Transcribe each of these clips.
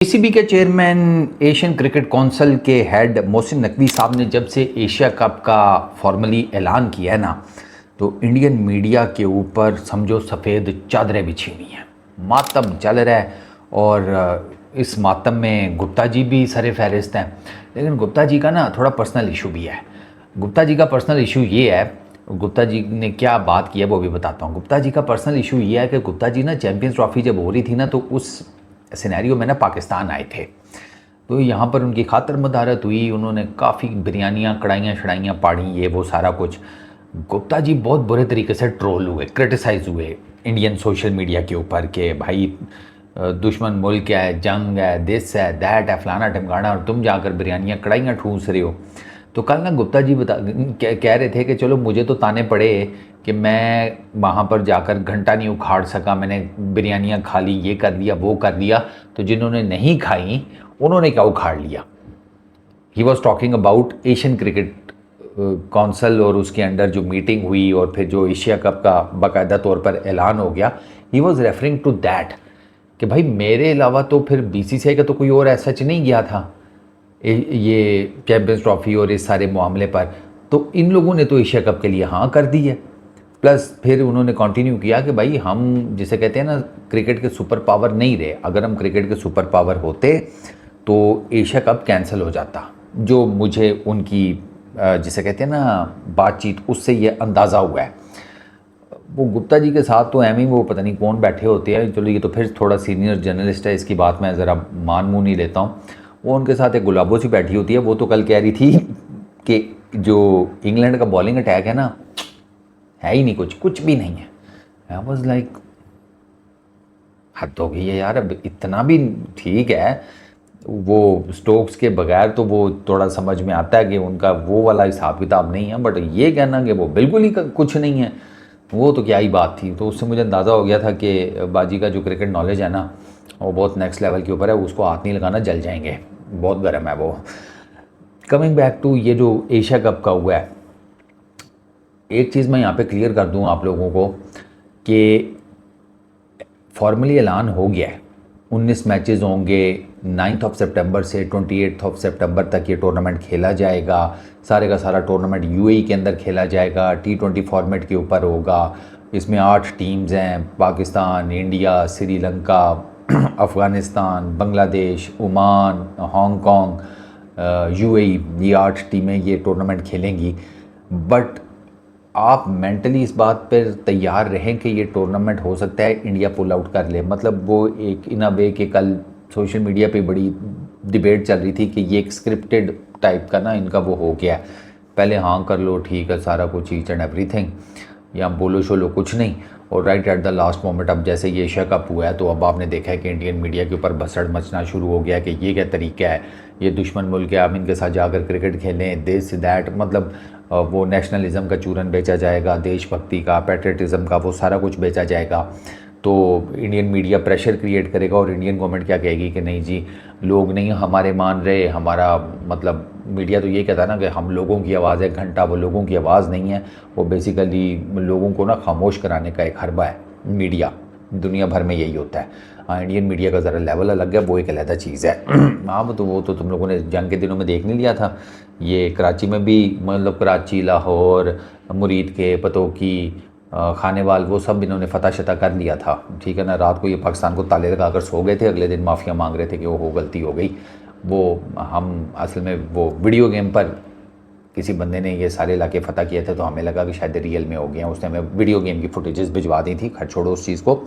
PCB के chairman Asian cricket council के head Mohsin Naqvi साहब ने जब से एशिया कप का फॉर्मली ऐलान किया है ना, तो इंडियन मीडिया के ऊपर समझो सफ़ेद चादरें बिछी हुई हैं। मातम चल रहा है और इस मातम में गुप्ता जी भी सरे फहरिस्त हैं। लेकिन गुप्ता जी का ना थोड़ा पर्सनल इशू भी है। गुप्ता जी का पर्सनल इशू ये है, गुप्ता जी ने क्या बात की है वो भी बताता हूँ। गुप्ता जी का पर्सनल इशू ये है कि गुप्ता जी ना चैम्पियंस ट्रॉफी जब हो रही थी ना, तो उस सिनेरियो में ना पाकिस्तान आए थे, तो यहाँ पर उनकी खातर मदारत हुई। उन्होंने काफ़ी बिरयानियाँ कढ़ाइयाँ शढ़ाइयाँ पाड़ी, ये वो सारा कुछ। गुप्ता जी बहुत बुरे तरीके से ट्रोल हुए, क्रिटिसाइज़ हुए इंडियन सोशल मीडिया के ऊपर कि भाई दुश्मन मुल्क है, जंग है, दिस है, दैट है, फलाना ढमकाना, और तुम जाकर बिरयानियाँ कढ़ाइयाँ ठूस रहे हो। तो कल ना गुप्ता जी कह रहे थे कि चलो मुझे तो ताने पड़े कि मैं वहाँ पर जाकर घंटा नहीं उखाड़ सका, मैंने बिरयानियाँ खा ली, ये कर लिया, वो कर लिया, तो जिन्होंने नहीं खाई उन्होंने क्या उखाड़ लिया। He was talking about Asian cricket council और उसके अंडर जो मीटिंग हुई और फिर जो एशिया कप का बाकायदा तौर पर ऐलान हो गया। He was referring to that कि भाई मेरे अलावा तो फिर बीसीसीआई का तो कोई और ऐसा नहीं गया था ये चैम्पियंस ट्रॉफी और इस सारे मामले पर, तो इन लोगों ने तो एशिया कप के लिए हाँ कर दी है। प्लस फिर उन्होंने कंटिन्यू किया कि भाई हम जिसे कहते हैं ना क्रिकेट के सुपर पावर नहीं रहे, अगर हम क्रिकेट के सुपर पावर होते तो एशिया कप कैंसिल हो जाता। जो मुझे उनकी जिसे कहते हैं ना बातचीत, उससे ये अंदाज़ा हुआ है। वो गुप्ता जी के साथ तो एम ही वो पता नहीं कौन बैठे होते हैं। चलो ये तो फिर थोड़ा सीनियर जर्नलिस्ट है, इसकी बात मैं ज़रा मान मुँह नहीं लेता हूँ। वो उनके साथ एक गुलाबो सी बैठी होती है। वो तो कल कह रही थी कि जो इंग्लैंड का बॉलिंग अटैक है ना, है ही नहीं, कुछ भी नहीं है। आई वॉज लाइक हद हो गई है यार, अब इतना भी ठीक है। वो स्टोक्स के बगैर तो वो थोड़ा समझ में आता है कि उनका वो वाला हिसाब किताब नहीं है, बट ये कहना कि वो बिल्कुल ही कुछ नहीं है, वो तो क्या ही बात थी। तो उससे मुझे अंदाज़ा हो गया था कि बाजी का जो क्रिकेट नॉलेज है ना वो बहुत नेक्स्ट लेवल के ऊपर है, उसको हाथ नहीं लगाना, जल जाएंगे, बहुत गर्म है वो। कमिंग बैक टू ये जो एशिया कप का हुआ है, एक चीज़ मैं यहाँ पे क्लियर कर दूँ आप लोगों को कि फॉर्मली ऐलान हो गया है। 19 मैचेस होंगे, 9 सितंबर से 28 सितंबर तक ये टूर्नामेंट खेला जाएगा। सारे का सारा टूर्नामेंट यूएई के अंदर खेला जाएगा, T20 फॉर्मेट के ऊपर होगा। इसमें 8 टीम्स हैं, Pakistan, India, Sri Lanka, Afghanistan, Bangladesh, Oman, Hong Kong, UAE, ये 8 टीमें ये टूर्नामेंट खेलेंगी। बट आप मेंटली इस बात पर तैयार रहें कि ये टूर्नामेंट हो सकता है इंडिया पुल आउट कर ले। मतलब वो एक इन अ वे कि कल सोशल मीडिया पे बड़ी डिबेट चल रही थी कि ये एक स्क्रिप्टेड टाइप का ना इनका वो हो गया है, पहले हाँ कर लो, ठीक है, सारा कुछ ईच एंड एवरीथिंग, या बोलो शोलो कुछ नहीं, और right at the last moment अब जैसे ये एशिया कप हुआ है तो अब आपने देखा है कि इंडियन मीडिया के ऊपर भसड़ मचना शुरू हो गया कि ये क्या तरीका है, ये दुश्मन मुल्क है, आप इनके साथ जाकर क्रिकेट खेलें, दिस दैट। मतलब वो नेशनलिज़म का चूरन बेचा जाएगा, देशभक्ति का, पैट्रियटिज़म का, वो सारा कुछ बेचा जाएगा। तो इंडियन मीडिया प्रेशर क्रिएट करेगा और इंडियन गवर्नमेंट क्या कहेगी कि नहीं जी, लोग नहीं हमारे मान रहे, हमारा मतलब मीडिया तो ये कहता है ना कि हम लोगों की आवाज़ है, घंटा वो लोगों की आवाज़ नहीं है, वो बेसिकली लोगों को ना खामोश कराने का एक हरबा है मीडिया, दुनिया भर में यही होता है। हाँ, इंडियन मीडिया का ज़रा लेवल अलग है, वो एक अलग चीज़ है। हाँ, वो तो तुम लोगों ने जंग के दिनों में देख नहीं लिया था, ये कराची में भी, मतलब कराची, लाहौर, मुरीद के, पतोकी, खानेवाल, वो सब इन्होंने फतह शतह कर लिया था, ठीक है ना। रात को ये पाकिस्तान को ताले लगाकर सो गए थे, अगले दिन माफ़िया मांग रहे थे कि वो गलती हो गई। वो हम असल में वो वीडियो गेम पर किसी बंदे ने ये सारे इलाके फ़तह किए थे, तो हमें लगा कि शायद रियल में हो गए हैं। उसने हमें वीडियो गेम की फुटेजेस भिजवा दी थी, खैर छोड़ो उस चीज़ को।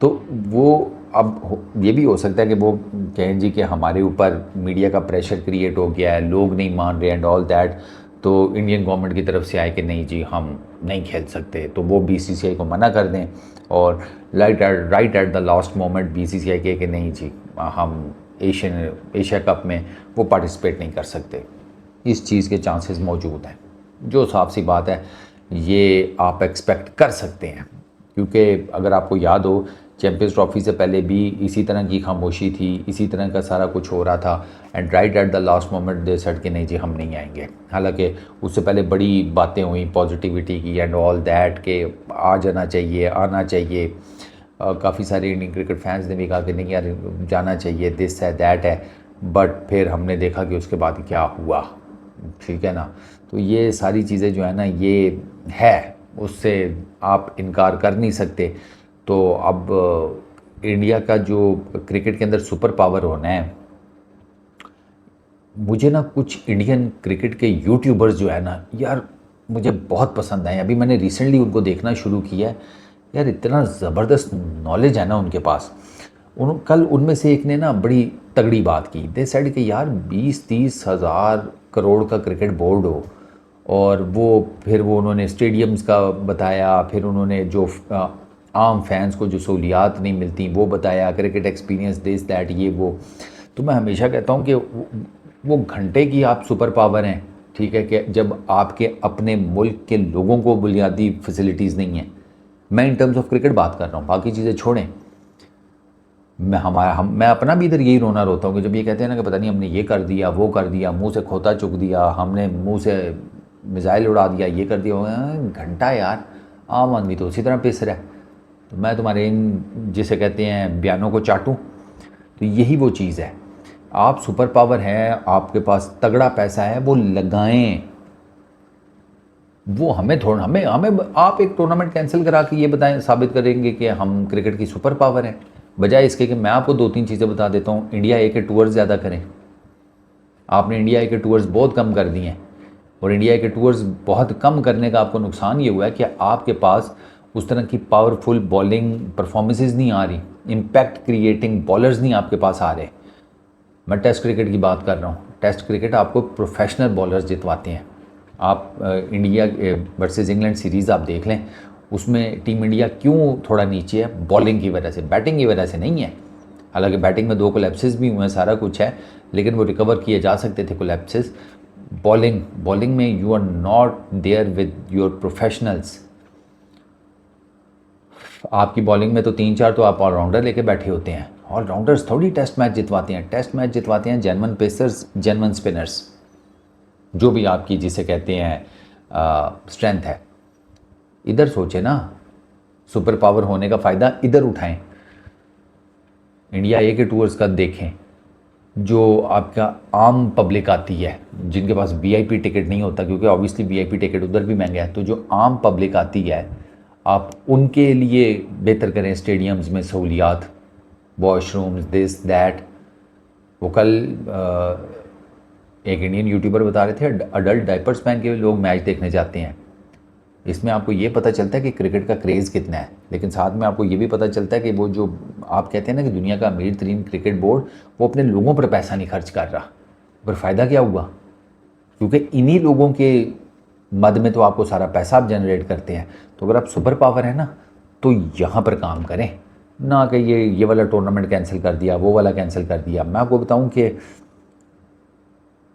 तो वो अब ये भी हो सकता है कि वो कहें जी कि हमारे ऊपर मीडिया का प्रेशर क्रिएट हो गया है, लोग नहीं मान रहे एंड ऑल दैट, तो इंडियन गवर्नमेंट की तरफ से आए कि नहीं जी हम नहीं खेल सकते, तो वो बीसीसीआई को मना कर दें, और right at the last moment BCCI कहे कि नहीं जी हम एशिया कप में वो पार्टिसिपेट नहीं कर सकते। इस चीज़ के चांसेस मौजूद हैं, जो साफ सी बात है ये आप एक्सपेक्ट कर सकते हैं, क्योंकि अगर आपको याद हो चैम्पियंस ट्रॉफी से पहले भी इसी तरह की खामोशी थी, इसी तरह का सारा कुछ हो रहा था, and right at the last moment they said कि नहीं जी हम नहीं आएंगे। हालांकि उससे पहले बड़ी बातें हुई पॉजिटिविटी की एंड ऑल दैट के आ जाना चाहिए, आना चाहिए, काफ़ी सारे इंडियन क्रिकेट फैंस ने भी कहा कि नहीं यार जाना चाहिए, दिस है दैट है, बट फिर हमने देखा कि उसके बाद क्या हुआ, ठीक है ना। तो ये सारी चीज़ें जो है ना ये है, उससे आप इनकार कर नहीं सकते। तो अब इंडिया का जो क्रिकेट के अंदर सुपर पावर होना है, मुझे ना कुछ इंडियन क्रिकेट के यूट्यूबर्स जो है ना यार मुझे बहुत पसंद आए। अभी मैंने रिसेंटली उनको देखना शुरू किया है, यार इतना ज़बरदस्त नॉलेज है ना उनके पास। कल उनमें से एक ने ना बड़ी तगड़ी बात की, दे सेड कि यार 20-30 हज़ार करोड़ का क्रिकेट बोर्ड हो, और वो उन्होंने स्टेडियम्स का बताया, फिर उन्होंने जो आम फैंस को जो सहूलियात नहीं मिलती वो बताया, क्रिकेट एक्सपीरियंस दिस दैट ये वो। तो मैं हमेशा कहता हूँ कि वो घंटे की आप सुपर पावर हैं, ठीक है, कि जब आपके अपने मुल्क के लोगों को बुनियादी फैसिलिटीज़ नहीं हैं। मैं इन टर्म्स ऑफ क्रिकेट बात कर रहा हूँ, बाकी चीज़ें छोड़ें। मैं अपना भी इधर यही रोना रोता हूँ कि जब ये कहते हैं ना कि पता नहीं हमने ये कर दिया वो कर दिया, मुंह से खोता चुक दिया, हमने मुंह से मिसाइल उड़ा दिया, ये कर दिया। घंटा यार, आम आदमी तो उसी तरह पिस रहा है। तो मैं तुम्हारे इन जिसे कहते हैं बयानों को चाटूँ, तो यही वो चीज़ है। आप सुपर पावर हैं, आपके पास तगड़ा पैसा है, वो लगाएं। वो हमें आप एक टूर्नामेंट कैंसिल करा के ये बताएं, साबित करेंगे कि हम क्रिकेट की सुपर पावर हैं, बजाय इसके कि मैं आपको 2-3 चीज़ें बता देता हूँ। इंडिया ए के टूर्स ज़्यादा करें। आपने इंडिया ए के टूर्स बहुत कम कर दिए हैं, और इंडिया ए के टूर्स बहुत कम करने का आपको नुकसान ये हुआ है कि आपके पास उस तरह की पावरफुल बॉलिंग परफॉर्मेंसेज नहीं आ रही, इम्पैक्ट क्रिएटिंग बॉलर्स नहीं आपके पास आ रहे। मैं टेस्ट क्रिकेट की बात कर रहा हूँ। टेस्ट क्रिकेट आपको प्रोफेशनल बॉलर्स जितवाते हैं। आप इंडिया वर्सेस इंग्लैंड सीरीज़ आप देख लें, उसमें टीम इंडिया क्यों थोड़ा नीचे है? बॉलिंग की वजह से, बैटिंग की वजह से नहीं है। हालांकि बैटिंग में 2 कोलैप्सेस भी हुए हैं, सारा कुछ है, लेकिन वो रिकवर किए जा सकते थे कोलैप्सेस। बॉलिंग में you are not there with your professionals. आपकी बॉलिंग में तो 3-4 तो आप ऑलराउंडर लेके बैठे होते हैं। ऑलराउंडर्स थोड़ी टेस्ट मैच जितवाते हैं। टेस्ट मैच जितवाते हैं जेन्युइन पेसर्स, जेन्युइन स्पिनर्स, जो भी आपकी जिसे कहते हैं स्ट्रेंथ है। इधर सोचे ना, सुपर पावर होने का फ़ायदा इधर उठाएं। इंडिया ए के टूर्स का देखें, जो आपका आम पब्लिक आती है जिनके पास वीआईपी टिकट नहीं होता, क्योंकि ऑब्वियसली वीआईपी टिकट उधर भी महंगा है, तो जो आम पब्लिक आती है आप उनके लिए बेहतर करें स्टेडियम्स में सहूलियात, वॉशरूम्स, दिस दैट। वो कल एक इंडियन यूट्यूबर बता रहे थे अडल्ट डायपर्स पहन के लोग मैच देखने जाते हैं। इसमें आपको ये पता चलता है कि क्रिकेट का क्रेज़ कितना है, लेकिन साथ में आपको ये भी पता चलता है कि वो जो आप कहते हैं ना कि दुनिया का अमीर तरीन क्रिकेट बोर्ड, वो अपने लोगों पर पैसा नहीं खर्च कर रहा। पर फ़ायदा क्या हुआ? क्योंकि इन्हीं लोगों के मद में तो आपको सारा पैसा आप जनरेट करते हैं। तो अगर आप सुपर पावर है ना, तो यहाँ पर काम करें ना कि ये वाला टूर्नामेंट कैंसिल कर दिया, वो वाला कैंसिल कर दिया। मैं आपको बताऊँ कि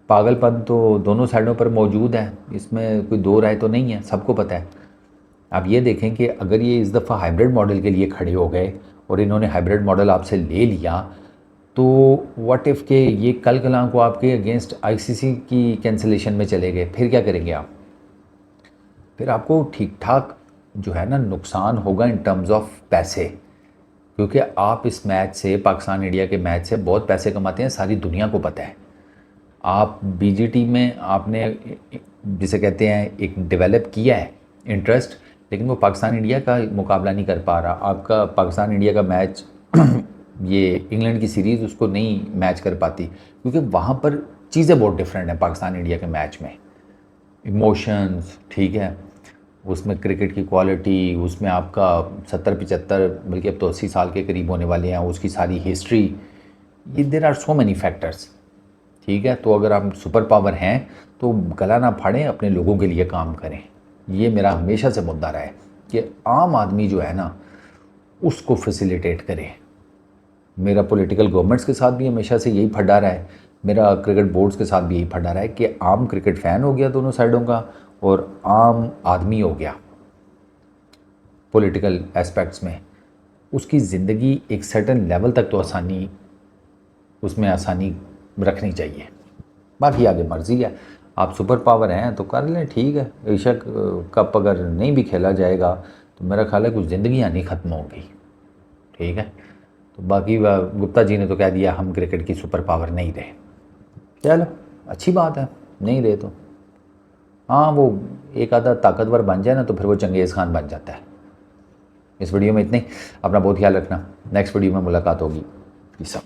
पागलपन तो दोनों साइडों पर मौजूद है, इसमें कोई दो राय तो नहीं है, सबको पता है। आप ये देखें कि अगर ये इस दफ़ा हाइब्रिड मॉडल के लिए खड़े हो गए और इन्होंने हाइब्रिड मॉडल आपसे ले लिया, तो व्हाट इफ़ के ये कल कलां को आपके अगेंस्ट आईसीसी की कैंसिलेशन में चले गए, फिर क्या करेंगे आप? फिर आपको ठीक ठाक जो है ना नुकसान होगा इन टर्म्स ऑफ पैसे, क्योंकि आप इस मैच से, पाकिस्तान इंडिया के मैच से बहुत पैसे कमाते हैं, सारी दुनिया को पता है। आप बीजीटी में आपने जिसे कहते हैं एक डेवलप किया है इंटरेस्ट, लेकिन वो पाकिस्तान इंडिया का मुकाबला नहीं कर पा रहा। आपका पाकिस्तान इंडिया का मैच ये इंग्लैंड की सीरीज़ उसको नहीं मैच कर पाती, क्योंकि वहाँ पर चीज़ें बहुत डिफरेंट हैं पाकिस्तान इंडिया के मैच में। इमोशंस, ठीक है, उसमें क्रिकेट की क्वालिटी, उसमें आपका 70-75 बल्कि अब तो 80 साल के करीब होने वाले हैं, उसकी सारी हिस्ट्री, ये there are so many factors, ठीक है। तो अगर आप सुपर पावर हैं तो गला ना फाड़ें, अपने लोगों के लिए काम करें। ये मेरा हमेशा से मुद्दा रहा है कि आम आदमी जो है ना उसको फैसिलिटेट करें। मेरा पॉलिटिकल गवर्नमेंट्स के साथ भी हमेशा से यही फड्डा रहा है, मेरा क्रिकेट बोर्ड्स के साथ भी यही फड्डा रहा है कि आम क्रिकेट फ़ैन हो गया दोनों साइडों का, और आम आदमी हो गया पॉलिटिकल एस्पेक्ट्स में, उसकी ज़िंदगी एक सर्टेन लेवल तक तो उसमें आसानी रखनी चाहिए। बाकी आगे मर्ज़ी है, आप सुपर पावर हैं तो कर लें, ठीक है। एशिया कप अगर नहीं भी खेला जाएगा तो मेरा ख्याल है कुछ ज़िंदगियाँ नहीं ख़त्म होंगी। ठीक है। तो बाकी गुप्ता जी ने तो कह दिया हम क्रिकेट की सुपर पावर नहीं रहे। चलो अच्छी बात है, नहीं रहे तो। हाँ, वो एक आधा ताकतवर बन जाए ना तो फिर वो चंगेज़ खान बन जाता है। इस वीडियो में इतनी, अपना बहुत ख्याल रखना, नेक्स्ट वीडियो में मुलाकात होगी। ये सब।